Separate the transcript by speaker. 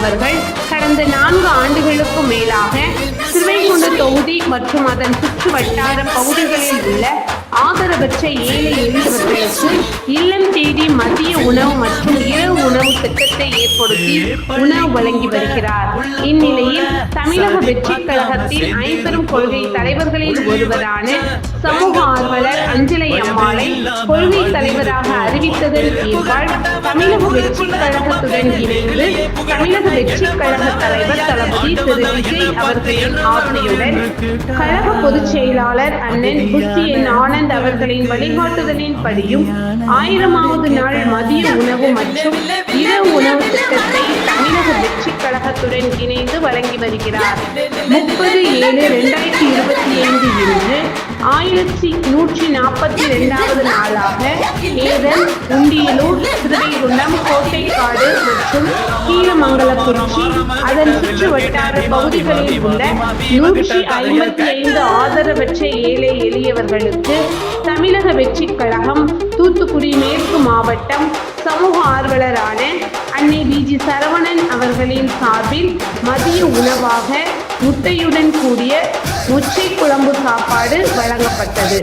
Speaker 1: அவர்கள் கடந்த 4 ஆண்டுகளுக்கும் மேலாக ஸ்ரீவைகுண்டம் தொகுதி மற்றும் அதன் சுற்று வட்டார பகுதிகளில் உள்ள ஆதரவற்ற ஏழை எளியவர்களுக்கு இல்லம் தேடி மதிய உணவு மற்றும் இரவு உணவு திட்டத்தை ஏற்படுத்தி உணவு வழங்கி வருகிறார். இந்நிலையில் தமிழக வெற்றி கழகத்தின் ஐம்பெரும் கொள்கை தலைவர்களில் ஒருவரான சமூக ஆர்வலர் அஞ்சலை அம்மாளை கொள்கை தலைவராக அறிவித்ததன் ஏற்பால் தமிழக வெற்றி கழகத்துடன் இணைந்து தமிழக வெற்றி கழக தலைவர் தளபதி திரு விஜய் அவர்களின் ஆசையுடன் கழக பொதுச் செயலாளர் அண்ணன் புத்தி என் ஆனந்த் அவர்களின் வழிகாட்டுதலின் படியும் 1000வது நாள் மதிய உணவு மற்றும் இரவு உணவு திட்டத்தை தமிழக வெற்றி கழகத்துடன் இணைந்து வழங்கி வருகிறார். 30/7/2025 இன்று 1142வது நாளாக ஏதன், உண்டியலூர், ஸ்ரீவைகுண்டம், கோட்டைக்காடு மற்றும் கீழமங்கலக்குறிச்சி அதன் சுற்று வட்டார பகுதிகளில் உள்ள 155 ஆதரவற்ற ஏழை எளியவர்களுக்கு தமிழக வெற்றி கழகம் தூத்துக்குடி மேற்கு மாவட்டம் சமூக ஆர்வலரான அன்னை பிஜி சரவணன் அவர்களின் சார்பில் மதிய உணவாக முட்டையுடன் கூடிய மொச்சை குழம்பு சாப்பாடு வழங்கப்பட்டது.